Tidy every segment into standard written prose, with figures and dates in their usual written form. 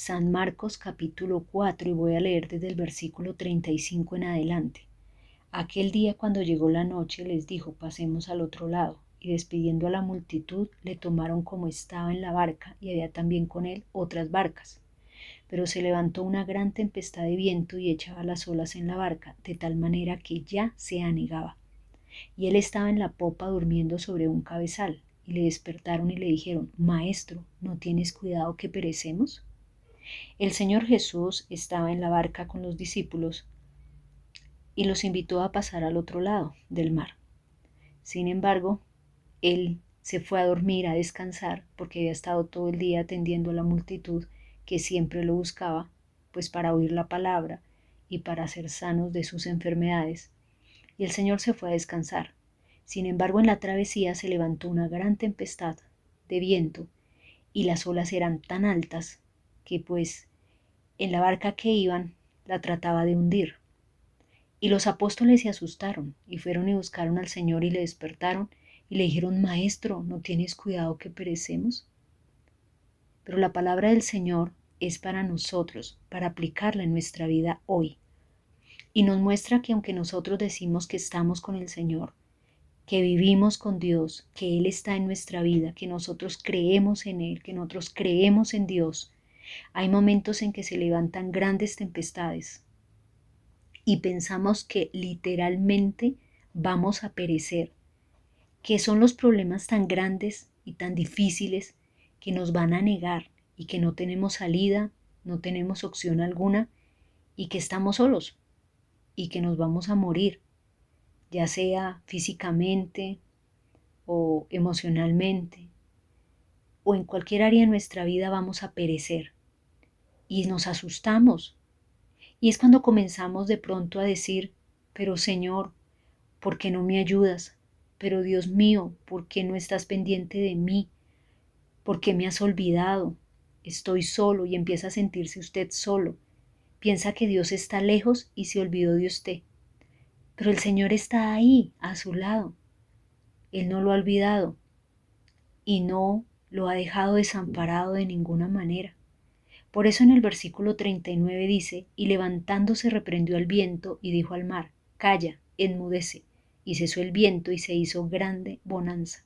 San Marcos capítulo 4 y voy a leer desde el versículo 35 en adelante. Aquel día cuando llegó la noche les dijo, pasemos al otro lado, y despidiendo a la multitud le tomaron como estaba en la barca y había también con él otras barcas. Pero se levantó una gran tempestad de viento y echaba las olas en la barca, de tal manera que ya se anegaba. Y él estaba en la popa durmiendo sobre un cabezal, y le despertaron y le dijeron, Maestro, ¿no tienes cuidado que perecemos? El Señor Jesús estaba en la barca con los discípulos y los invitó a pasar al otro lado del mar. Sin embargo, él se fue a dormir, a descansar, porque había estado todo el día atendiendo a la multitud que siempre lo buscaba, pues para oír la palabra y para ser sanos de sus enfermedades. Y el Señor se fue a descansar. Sin embargo, en la travesía se levantó una gran tempestad de viento y las olas eran tan altas que pues en la barca que iban la trataba de hundir. Y los apóstoles se asustaron y fueron y buscaron al Señor y le despertaron y le dijeron, Maestro, ¿no tienes cuidado que perecemos? Pero la palabra del Señor es para nosotros, para aplicarla en nuestra vida hoy. Y nos muestra que aunque nosotros decimos que estamos con el Señor, que vivimos con Dios, que Él está en nuestra vida, que nosotros creemos en Él, que nosotros creemos en Dios, hay momentos en que se levantan grandes tempestades y pensamos que literalmente vamos a perecer, que son los problemas tan grandes y tan difíciles que nos van a negar y que no tenemos salida, no tenemos opción alguna y que estamos solos y que nos vamos a morir, ya sea físicamente o emocionalmente o en cualquier área de nuestra vida vamos a perecer y nos asustamos. Y es cuando comenzamos de pronto a decir, pero Señor, ¿por qué no me ayudas? Pero Dios mío, ¿por qué no estás pendiente de mí? ¿Por qué me has olvidado? Estoy solo y empieza a sentirse usted solo. Piensa que Dios está lejos y se olvidó de usted. Pero el Señor está ahí, a su lado. Él no lo ha olvidado y no lo ha dejado desamparado de ninguna manera. Por eso en el versículo 39 dice, y levantándose reprendió al viento y dijo al mar, calla, enmudece. Y cesó el viento y se hizo grande bonanza.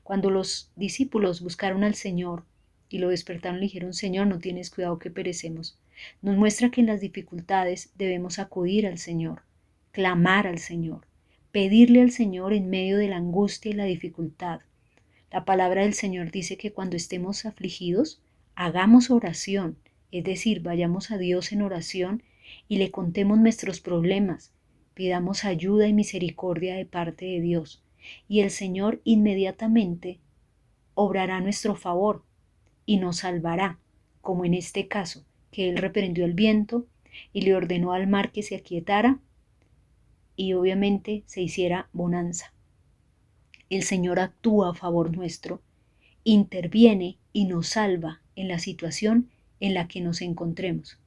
Cuando los discípulos buscaron al Señor y lo despertaron, le dijeron, Señor, no tienes cuidado que perecemos. Nos muestra que en las dificultades debemos acudir al Señor, clamar al Señor, pedirle al Señor en medio de la angustia y la dificultad. La palabra del Señor dice que cuando estemos afligidos, hagamos oración, es decir, vayamos a Dios en oración y le contemos nuestros problemas, pidamos ayuda y misericordia de parte de Dios, y el Señor inmediatamente obrará a nuestro favor y nos salvará, como en este caso, que Él reprendió el viento y le ordenó al mar que se aquietara y obviamente se hiciera bonanza. El Señor actúa a favor nuestro, interviene y nos salva en la situación en la que nos encontremos.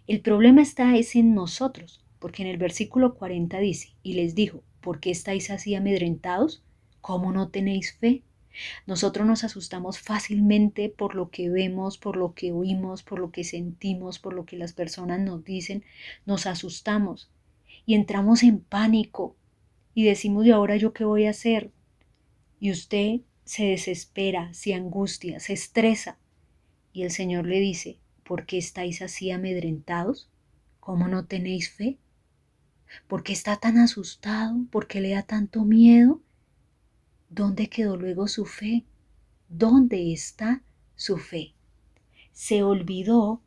El problema está es en nosotros, porque en el versículo 40 dice, y les dijo, ¿por qué estáis así amedrentados? ¿Cómo no tenéis fe? Nosotros nos asustamos fácilmente por lo que vemos, por lo que oímos, por lo que sentimos, por lo que las personas nos dicen. Nos asustamos y entramos en pánico y decimos, ¿y ahora yo qué voy a hacer? Y usted se desespera, se angustia, se estresa. Y el Señor le dice, ¿por qué estáis así amedrentados? ¿Cómo no tenéis fe? ¿Por qué está tan asustado? ¿Por qué le da tanto miedo? ¿Dónde quedó luego su fe? ¿Dónde está su fe? ¿Se olvidó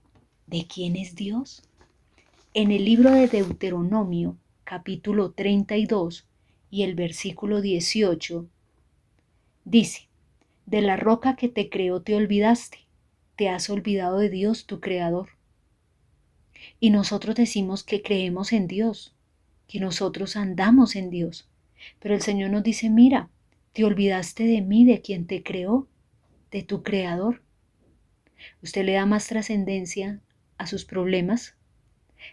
de quién es Dios? En el libro de Deuteronomio, capítulo 32 y el versículo 18, dice, de la roca que te creó te olvidaste, te has olvidado de Dios tu creador. Y nosotros decimos que creemos en Dios, que nosotros andamos en Dios. Pero el Señor nos dice, mira, te olvidaste de mí, de quien te creó, de tu creador. Usted le da más trascendencia a sus problemas,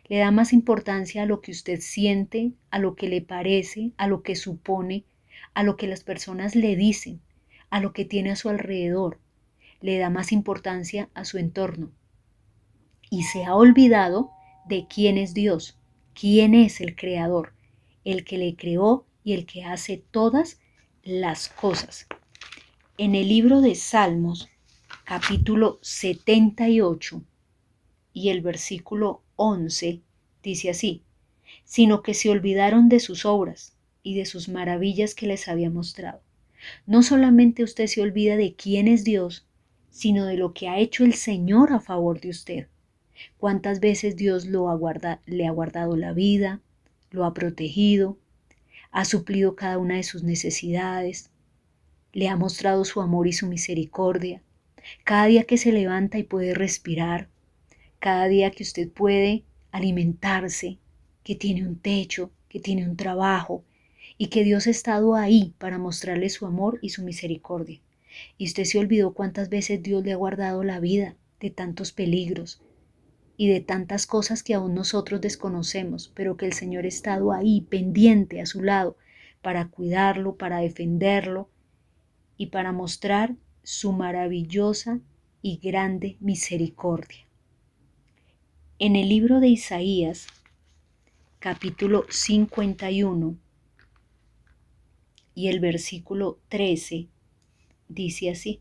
le da más importancia a lo que usted siente, a lo que le parece, a lo que supone, a lo que las personas le dicen, a lo que tiene a su alrededor. Le da más importancia a su entorno. y se ha olvidado de quién es Dios, quién es el Creador, el que le creó y el que hace todas las cosas. En el libro de Salmos, capítulo 78 y el versículo 11, dice así: sino que se olvidaron de sus obras y de sus maravillas que les había mostrado. No solamente usted se olvida de quién es Dios, sino de lo que ha hecho el Señor a favor de usted. Cuántas veces Dios le ha guardado la vida, lo ha protegido, ha suplido cada una de sus necesidades, le ha mostrado su amor y su misericordia. Cada día que se levanta y puede respirar, cada día que usted puede alimentarse, que tiene un techo, que tiene un trabajo y que Dios ha estado ahí para mostrarle su amor y su misericordia. Y usted se olvidó cuántas veces Dios le ha guardado la vida de tantos peligros y de tantas cosas que aún nosotros desconocemos, pero que el Señor ha estado ahí pendiente a su lado para cuidarlo, para defenderlo y para mostrar su maravillosa y grande misericordia. En el libro de Isaías, capítulo 51 y el versículo 13, dice así: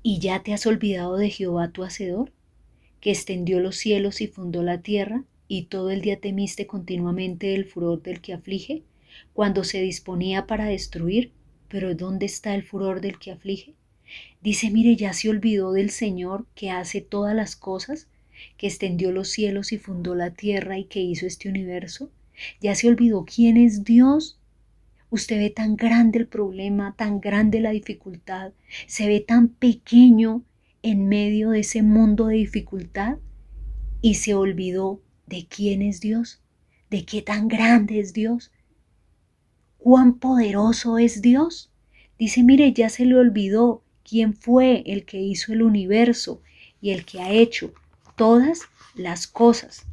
¿y ya te has olvidado de Jehová tu Hacedor, que extendió los cielos y fundó la tierra, y todo el día temiste continuamente el furor del que aflige, cuando se disponía para destruir? Pero ¿dónde está el furor del que aflige? Dice, mire, ya se olvidó del Señor que hace todas las cosas, que extendió los cielos y fundó la tierra y que hizo este universo. Ya se olvidó quién es Dios. Usted ve tan grande el problema, tan grande la dificultad, se ve tan pequeño en medio de ese mundo de dificultad y se olvidó de quién es Dios, de qué tan grande es Dios, cuán poderoso es Dios. Dice, mire, ya se le olvidó quién fue el que hizo el universo y el que ha hecho todas las cosas.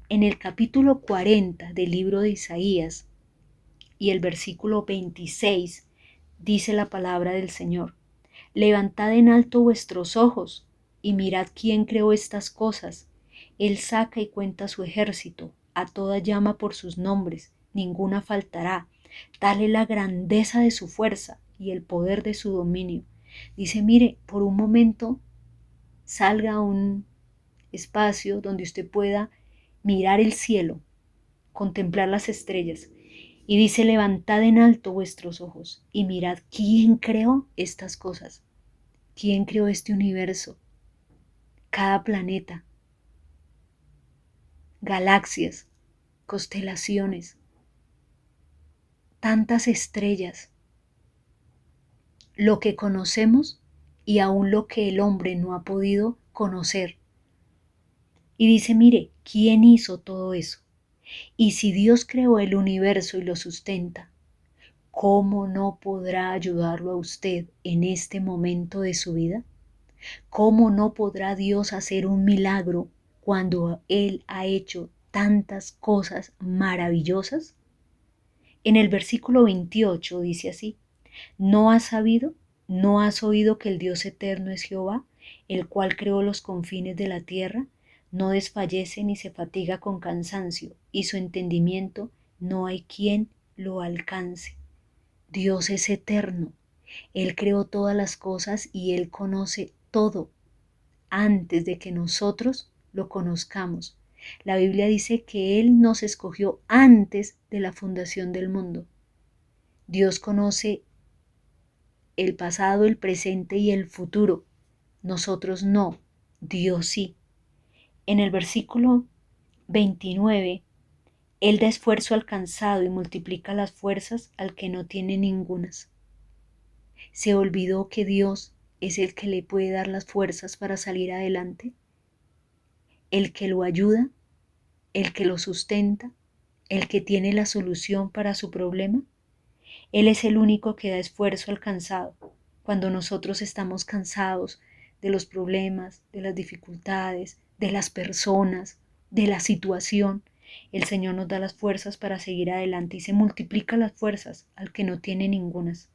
En el capítulo 40 del libro de Isaías y el versículo 26 dice la palabra del Señor: levantad en alto vuestros ojos y mirad quién creó estas cosas. Él saca y cuenta su ejército, a toda llama por sus nombres, ninguna faltará. Tal es la grandeza de su fuerza y el poder de su dominio. Dice, mire, por un momento salga a un espacio donde usted pueda mirar el cielo, contemplar las estrellas. Y dice, levantad en alto vuestros ojos y mirad quién creó estas cosas. ¿Quién creó este universo? Cada planeta, galaxias, constelaciones, tantas estrellas, lo que conocemos y aún lo que el hombre no ha podido conocer. Y dice, mire, ¿quién hizo todo eso? Y si Dios creó el universo y lo sustenta, ¿cómo no podrá ayudarlo a usted en este momento de su vida? ¿Cómo no podrá Dios hacer un milagro cuando Él ha hecho tantas cosas maravillosas? En el versículo 28 dice así: ¿no has sabido, no has oído que el Dios eterno es Jehová, el cual creó los confines de la tierra? No desfallece ni se fatiga con cansancio, y su entendimiento no hay quien lo alcance. Dios es eterno. Él creó todas las cosas y Él conoce todo antes de que nosotros lo conozcamos. La Biblia dice que Él nos escogió antes de la fundación del mundo. Dios conoce el pasado, el presente y el futuro. Nosotros no, Dios sí. En el versículo 29, Él da esfuerzo al cansado y multiplica las fuerzas al que no tiene ningunas. ¿Se olvidó que Dios es el que le puede dar las fuerzas para salir adelante? El que lo ayuda, el que lo sustenta, el que tiene la solución para su problema. Él es el único que da esfuerzo al cansado. Cuando nosotros estamos cansados de los problemas, de las dificultades, de las personas, de la situación, el Señor nos da las fuerzas para seguir adelante y se multiplica las fuerzas al que no tiene ningunas.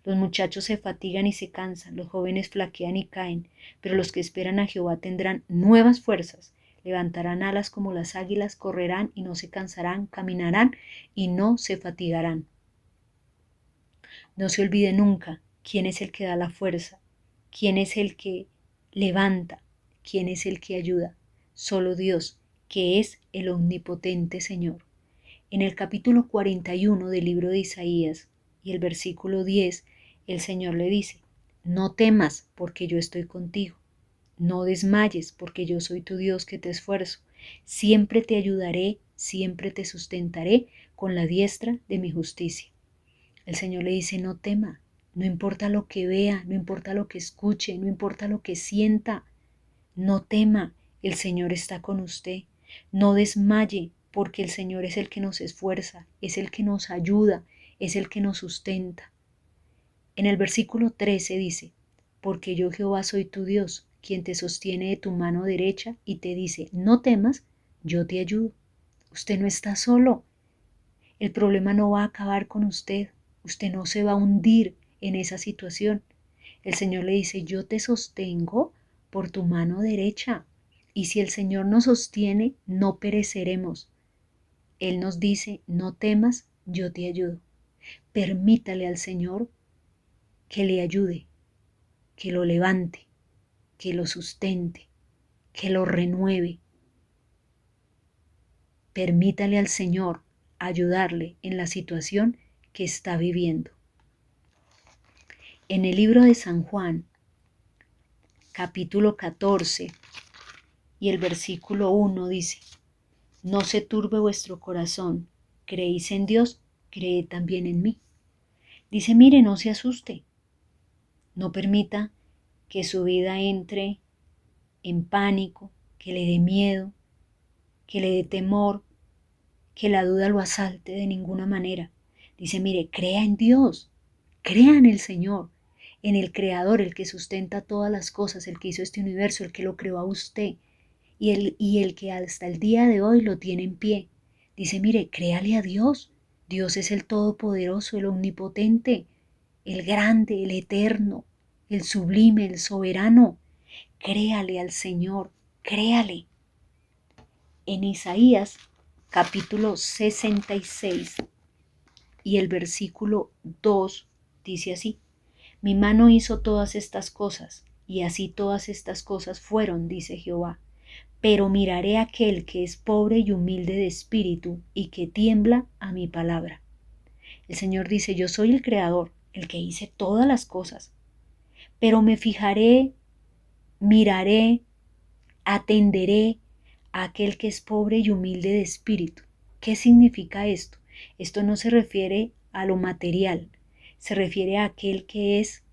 Los muchachos se fatigan y se cansan, los jóvenes flaquean y caen, pero los que esperan a Jehová tendrán nuevas fuerzas, levantarán alas como las águilas, correrán y no se cansarán, caminarán y no se fatigarán. No se olvide nunca quién es el que da la fuerza, quién es el que levanta, quién es el que ayuda. Solo Dios, que es el omnipotente Señor. En el capítulo 41 del libro de Isaías y el versículo 10, el Señor le dice: no temas, porque yo estoy contigo. No desmayes, porque yo soy tu Dios que te esfuerzo. Siempre te ayudaré, siempre te sustentaré con la diestra de mi justicia. El Señor le dice: no tema, no importa lo que vea, no importa lo que escuche, no importa lo que sienta, no tema, el Señor está con usted. No desmaye, porque el Señor es el que nos esfuerza, es el que nos ayuda, es el que nos sustenta. En el versículo 13 dice: porque yo Jehová soy tu Dios, quien te sostiene de tu mano derecha y te dice: no temas, yo te ayudo. Usted no está solo. El problema no va a acabar con usted. Usted no se va a hundir en esa situación. El Señor le dice: yo te sostengo por tu mano derecha. Y si el Señor nos sostiene, no pereceremos. Él nos dice: no temas, yo te ayudo. Permítale al Señor que le ayude, que lo levante, que lo sustente, que lo renueve. Permítale al Señor ayudarle en la situación que está viviendo. En el libro de San Juan, capítulo 14 y el versículo 1 dice: no se turbe vuestro corazón, creéis en Dios, creed también en mí. Dice: mire, no se asuste, no permita que su vida entre en pánico, que le dé miedo, que le dé temor, que la duda lo asalte de ninguna manera. Dice: mire, crea en Dios, crea en el Señor, en el Creador, el que sustenta todas las cosas, el que hizo este universo, el que lo creó a usted y el que hasta el día de hoy lo tiene en pie. Dice: mire, créale a Dios. Dios es el Todopoderoso, el Omnipotente, el Grande, el Eterno, el Sublime, el Soberano. Créale al Señor, créale. En Isaías capítulo 66 y el versículo 2 dice así: mi mano hizo todas estas cosas, y así todas estas cosas fueron, dice Jehová. Pero miraré a aquel que es pobre y humilde de espíritu y que tiembla a mi palabra. El Señor dice: yo soy el Creador, el que hice todas las cosas, pero me fijaré, miraré, atenderé a aquel que es pobre y humilde de espíritu. ¿Qué significa esto? Esto no se refiere a lo material, se refiere a aquel que es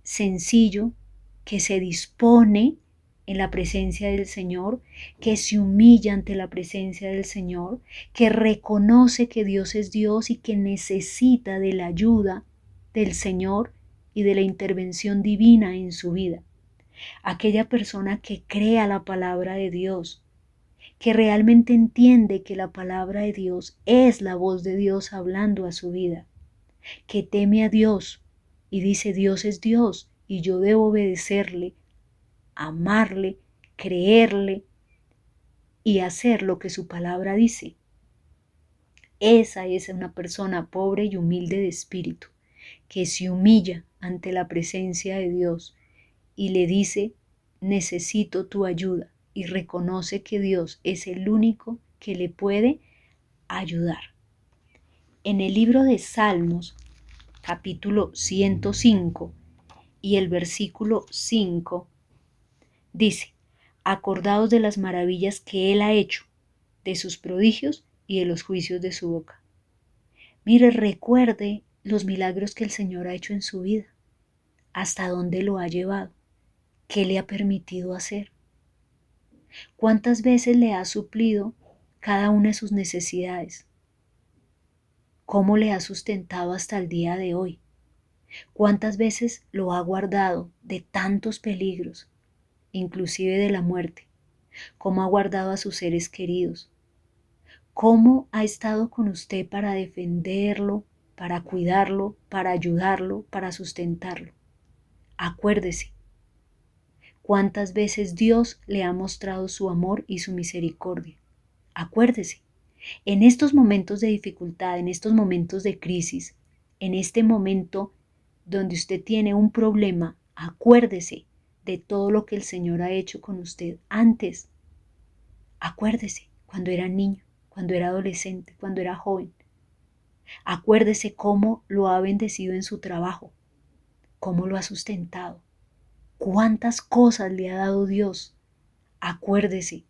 sencillo, que se dispone en la presencia del Señor, que se humilla ante la presencia del Señor, que reconoce que Dios es Dios y que necesita de la ayuda del Señor y de la intervención divina en su vida. Aquella persona que crea la palabra de Dios, que realmente entiende que la palabra de Dios es la voz de Dios hablando a su vida, que teme a Dios y dice: Dios es Dios y yo debo obedecerle, amarle, creerle y hacer lo que su palabra dice. Esa es una persona pobre y humilde de espíritu, que se humilla ante la presencia de Dios y le dice: necesito tu ayuda, y reconoce que Dios es el único que le puede ayudar. En el libro de Salmos, capítulo 105 y el versículo 5, dice: acordaos de las maravillas que Él ha hecho, de sus prodigios y de los juicios de su boca. Mire, recuerde los milagros que el Señor ha hecho en su vida, hasta dónde lo ha llevado, qué le ha permitido hacer, cuántas veces le ha suplido cada una de sus necesidades, cómo le ha sustentado hasta el día de hoy, cuántas veces lo ha guardado de tantos peligros, inclusive de la muerte, cómo ha guardado a sus seres queridos, cómo ha estado con usted para defenderlo, para cuidarlo, para ayudarlo, para sustentarlo. Acuérdese cuántas veces Dios le ha mostrado su amor y su misericordia. Acuérdese, en estos momentos de dificultad, en estos momentos de crisis, en este momento donde usted tiene un problema, acuérdese de todo lo que el Señor ha hecho con usted antes. Acuérdese cuando era niño, cuando era adolescente, cuando era joven. Acuérdese cómo lo ha bendecido en su trabajo, cómo lo ha sustentado, cuántas cosas le ha dado Dios. Acuérdese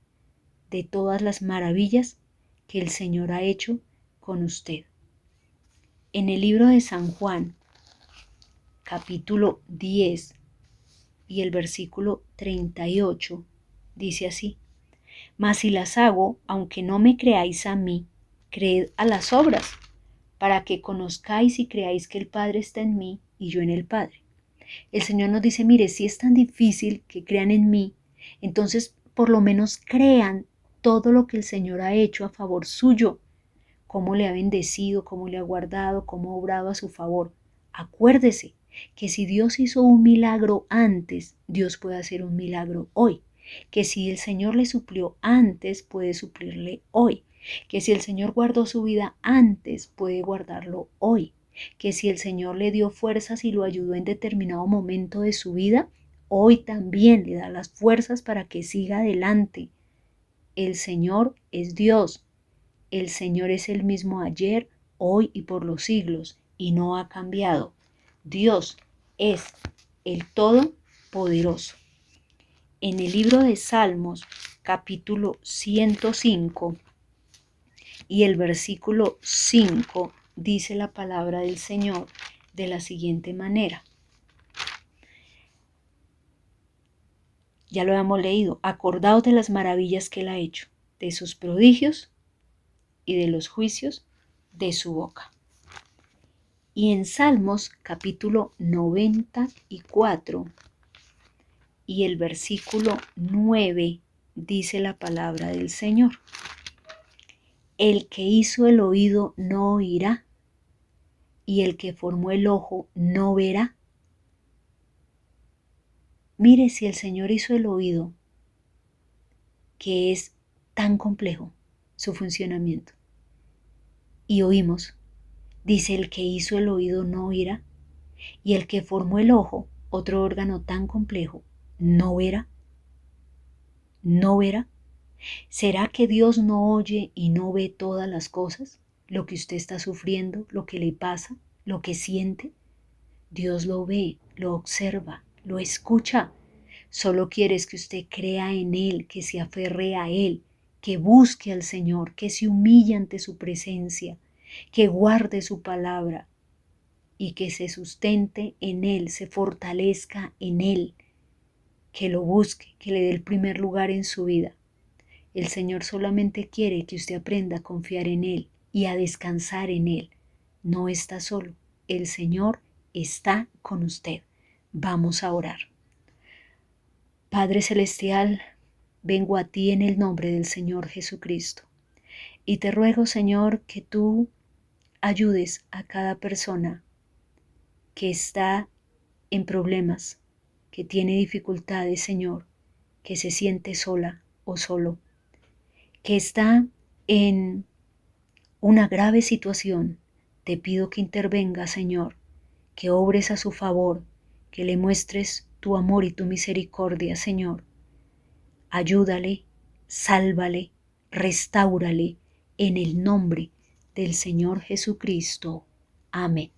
de todas las maravillas que el Señor ha hecho con usted. En el libro de San Juan, capítulo 10 y el versículo 38, dice así: Mas si las hago, aunque no me creáis a mí, creed a las obras, para que conozcáis y creáis que el Padre está en mí y yo en el Padre. El Señor nos dice, mire, si es tan difícil que crean en mí, entonces por lo menos crean todo lo que el Señor ha hecho a favor suyo, cómo le ha bendecido, cómo le ha guardado, cómo ha obrado a su favor. Acuérdese que si Dios hizo un milagro antes, Dios puede hacer un milagro hoy. Que si el Señor le suplió antes, puede suplirle hoy. Que si el Señor guardó su vida antes, puede guardarlo hoy. Que si el Señor le dio fuerzas y lo ayudó en determinado momento de su vida, hoy también le da las fuerzas para que siga adelante. El Señor es Dios. El Señor es el mismo ayer, hoy y por los siglos, y no ha cambiado. Dios es el Todopoderoso. En el libro de Salmos, capítulo 105 y el versículo 5, dice la palabra del Señor de la siguiente manera. Ya lo hemos leído. Acordaos de las maravillas que Él ha hecho, de sus prodigios y de los juicios de su boca. Y en Salmos capítulo 94 y el versículo 9 dice la palabra del Señor: El que hizo el oído no oirá, y el que formó el ojo no verá. Mire, si el Señor hizo el oído, que es tan complejo su funcionamiento, y oímos, dice, el que hizo el oído no oirá, y el que formó el ojo, otro órgano tan complejo, no verá. ¿No verá? ¿Será que Dios no oye y no ve todas las cosas? Lo que usted está sufriendo, lo que le pasa, lo que siente. Dios lo ve, lo observa, lo escucha. Solo quiere que usted crea en Él, que se aferre a Él, que busque al Señor, que se humille ante su presencia, que guarde su palabra y que se sustente en Él, se fortalezca en Él, que lo busque, que le dé el primer lugar en su vida. El Señor solamente quiere que usted aprenda a confiar en Él y a descansar en Él. No está solo, el Señor está con usted. Vamos a orar. Padre Celestial, vengo a ti en el nombre del Señor Jesucristo y te ruego, Señor, que tú ayudes a cada persona que está en problemas, que tiene dificultades, Señor, que se siente sola o solo, que está en una grave situación. Te pido que intervengas, Señor, que obres a su favor, que le muestres tu amor y tu misericordia, Señor. Ayúdale, sálvale, restáurale en el nombre del Señor Jesucristo. Amén.